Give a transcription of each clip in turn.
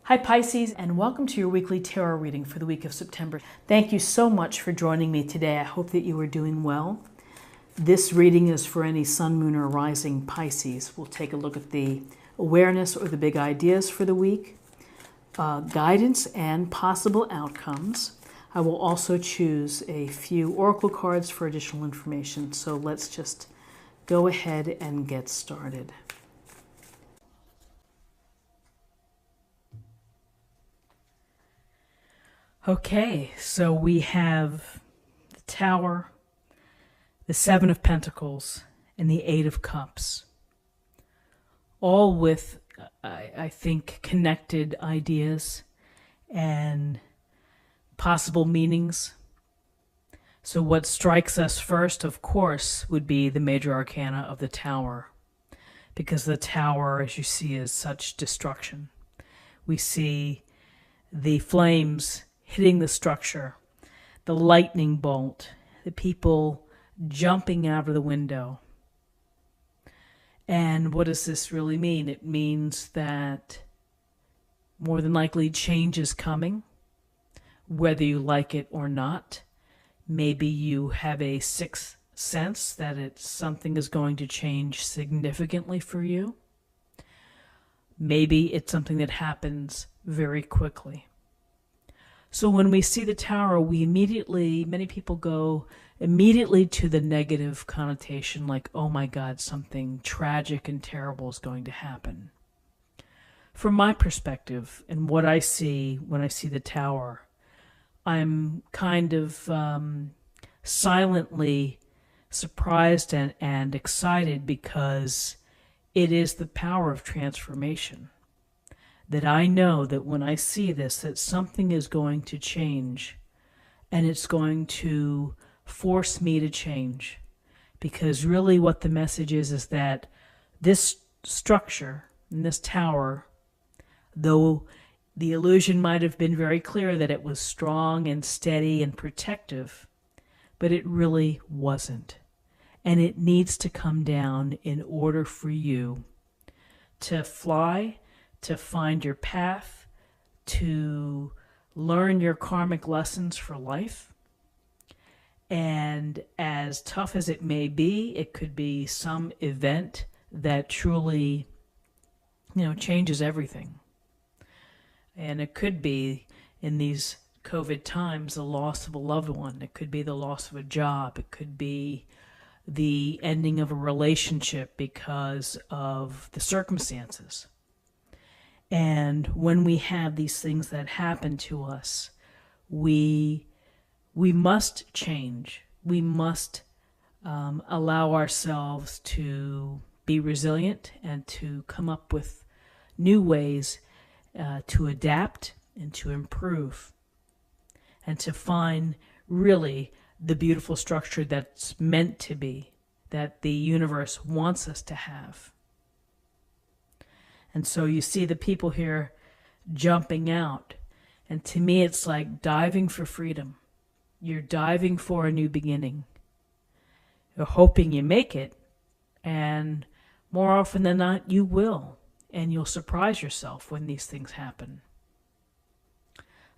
Hi Pisces, and welcome to your weekly tarot reading for the week of September. Thank you so much for joining me today. I hope that you are doing well. This reading is for any sun, moon, or rising Pisces. We'll take a look at the awareness or the big ideas for the week, guidance and possible outcomes. I will also choose a few oracle cards for additional information. So let's just go ahead and get started. Okay, so we have the Tower, the Seven of Pentacles, and the Eight of Cups. All with, I think, connected ideas and possible meanings. So what strikes us first, of course, would be the major arcana of the Tower, because the Tower, as you see, is such destruction. We see the flames hitting the structure, the lightning bolt, the people jumping out of the window. And what does this really mean? It means that more than likely change is coming, whether you like it or not. Maybe you have a sixth sense that something is going to change significantly for you. Maybe it's something that happens very quickly. So when we see the Tower, many people go immediately to the negative connotation, like, oh my God, something tragic and terrible is going to happen. From my perspective and what I see when I see the Tower, I'm kind of silently surprised and excited, because it is the power of transformation. That I know that when I see this, that something is going to change, and it's going to force me to change. Because really what the message is that this structure and this tower, though the illusion might have been very clear that it was strong and steady and protective, but it really wasn't. And it needs to come down in order for you to fly, to find your path, to learn your karmic lessons for life. And as tough as it may be, it could be some event that truly, changes everything. And it could be, in these COVID times, the loss of a loved one. It could be the loss of a job. It could be the ending of a relationship because of the circumstances. And when we have these things that happen to us, we must change. We must allow ourselves to be resilient and to come up with new ways to adapt and to improve and to find really the beautiful structure that's meant to be, that the universe wants us to have. And so you see the people here jumping out. And to me, it's like diving for freedom. You're diving for a new beginning. You're hoping you make it. And more often than not, you will. And you'll surprise yourself when these things happen.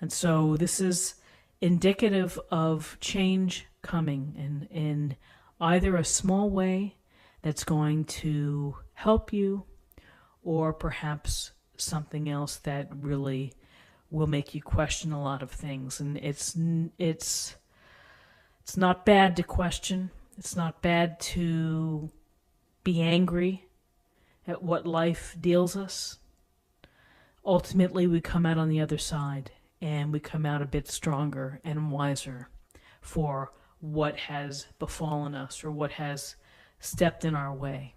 And so this is indicative of change coming in either a small way that's going to help you, or perhaps something else that really will make you question a lot of things. And it's not bad to question. It's not bad to be angry at what life deals us. Ultimately, we come out on the other side, and we come out a bit stronger and wiser for what has befallen us or what has stepped in our way.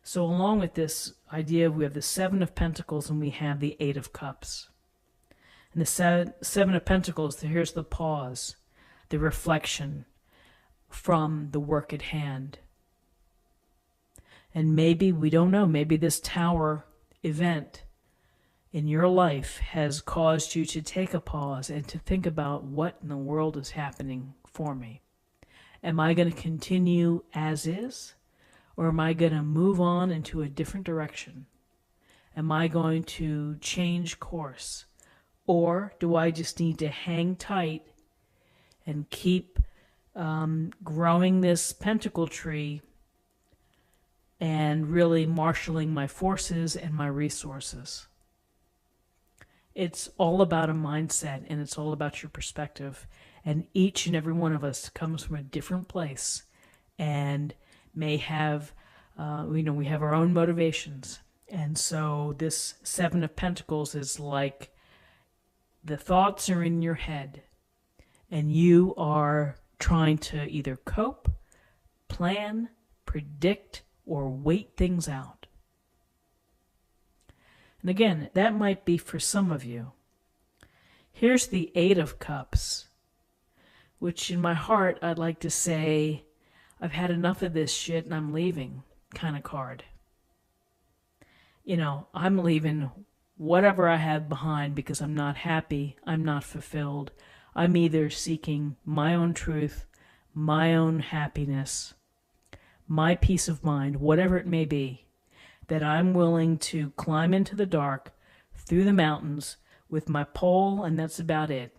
So along with this idea, we have the Seven of Pentacles and we have the Eight of Cups. And the Seven of Pentacles, here's the pause, the reflection from the work at hand. And maybe, we don't know, maybe this Tower event in your life has caused you to take a pause and to think about, what in the world is happening for me? Am I going to continue as is? Or am I going to move on into a different direction? Am I going to change course? Or do I just need to hang tight and keep growing this pentacle tree and really marshaling my forces and my resources? It's all about a mindset, and it's all about your perspective. And each and every one of us comes from a different place and may have, we have our own motivations. And so this Seven of Pentacles is like the thoughts are in your head, and you are trying to either cope, plan, predict, or wait things out. And again, that might be for some of you. Here's the Eight of Cups, which in my heart I'd like to say, I've had enough of this shit and I'm leaving kind of card. I'm leaving whatever I have behind because I'm not happy, I'm not fulfilled. I'm either seeking my own truth, my own happiness, my peace of mind, whatever it may be, that I'm willing to climb into the dark, through the mountains, with my pole, and that's about it.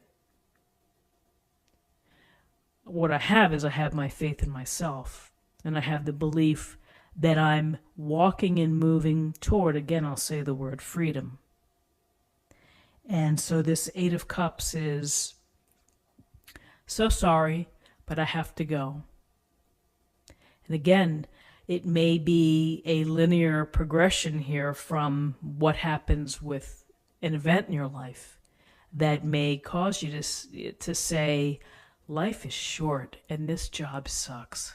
What I have is I have my faith in myself, and I have the belief that I'm walking and moving toward, again, I'll say the word freedom. And so this Eight of Cups is, so sorry, but I have to go. And again, it may be a linear progression here from what happens with an event in your life that may cause you to say, life is short and this job sucks.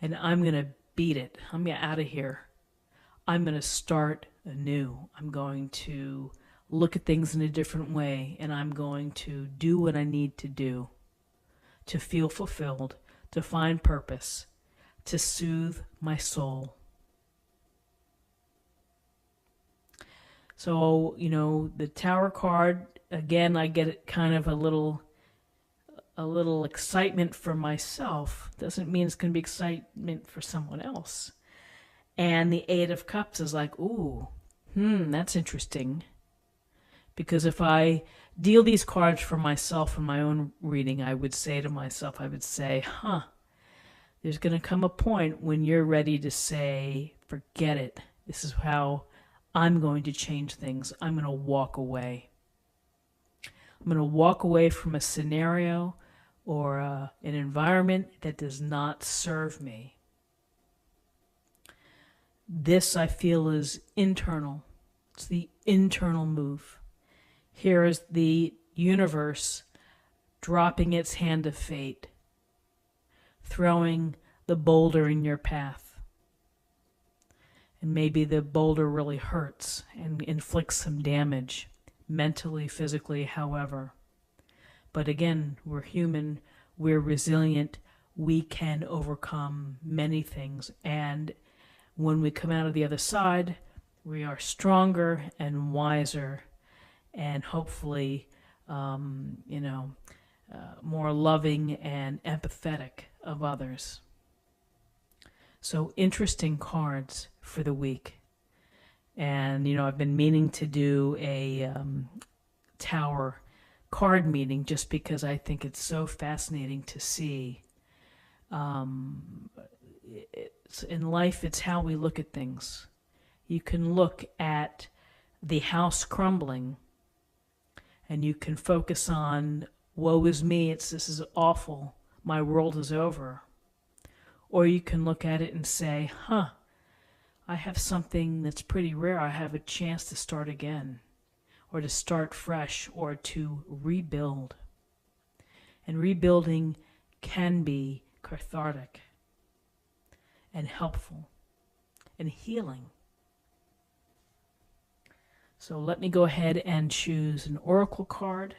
And I'm going to beat it. I'm going to out of here. I'm going to start anew. I'm going to look at things in a different way, and I'm going to do what I need to do to feel fulfilled, to find purpose, to soothe my soul. So, the Tower card, again, I get kind of a little excitement for myself. Doesn't mean it's going to be excitement for someone else. And the Eight of Cups is like, ooh, that's interesting. Because if I deal these cards for myself in my own reading, I would say to myself, there's going to come a point when you're ready to say, forget it. This is how I'm going to change things. I'm going to walk away. I'm going to walk away from a scenario or an environment that does not serve me. This, I feel, is internal. It's the internal move. Here is the universe dropping its hand of fate, throwing the boulder in your path. And maybe the boulder really hurts and inflicts some damage, mentally, physically, however. But again, we're human, we're resilient, we can overcome many things. And when we come out of the other side, we are stronger and wiser and hopefully, more loving and empathetic of others. So interesting cards for the week. And, I've been meaning to do a Tower card meeting just because I think it's so fascinating to see. In life, it's how we look at things. You can look at the house crumbling and you can focus on, woe is me, this is awful, my world is over. Or you can look at it and say, I have something that's pretty rare. I have a chance to start again, or to start fresh, or to rebuild. And rebuilding can be cathartic and helpful and healing. So let me go ahead and choose an oracle card.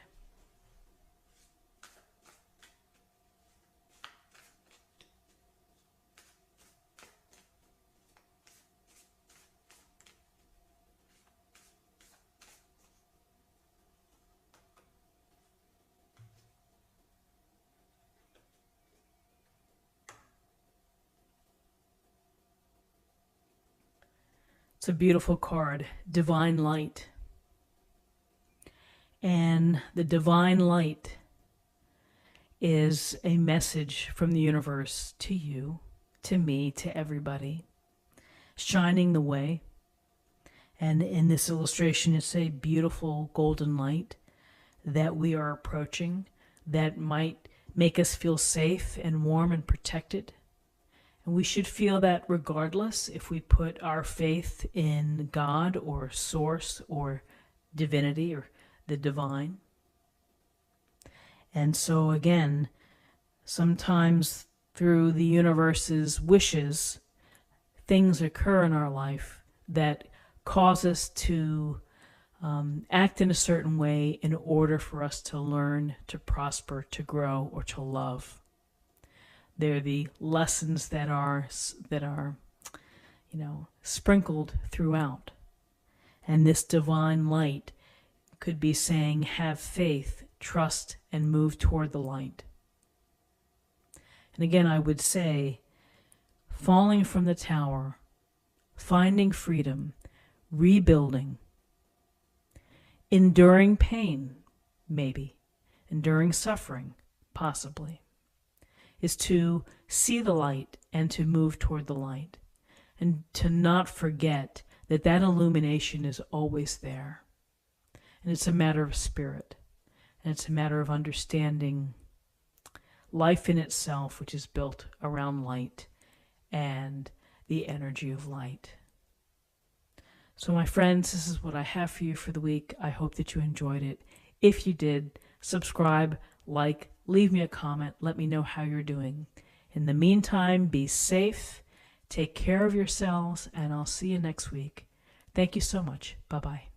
It's a beautiful card, Divine Light. And the divine light is a message from the universe to you, to me, to everybody, shining the way. And in this illustration, it's a beautiful golden light that we are approaching that might make us feel safe and warm and protected. And we should feel that regardless if we put our faith in God or source or divinity or the divine. And so again, sometimes through the universe's wishes, things occur in our life that cause us to act in a certain way in order for us to learn, to prosper, to grow, or to love. They're the lessons that are sprinkled throughout. And this divine light could be saying, have faith, trust, and move toward the light. And again, I would say, falling from the tower, finding freedom, rebuilding, enduring pain, maybe, enduring suffering, possibly, is to see the light and to move toward the light, and to not forget that that illumination is always there. And it's a matter of spirit, and it's a matter of understanding life in itself, which is built around light and the energy of light. So my friends, this is what I have for you for the week. I hope that you enjoyed it. If you did, subscribe, like, leave me a comment, let me know how you're doing. In the meantime, be safe, take care of yourselves, and I'll see you next week. Thank you so much. Bye-bye.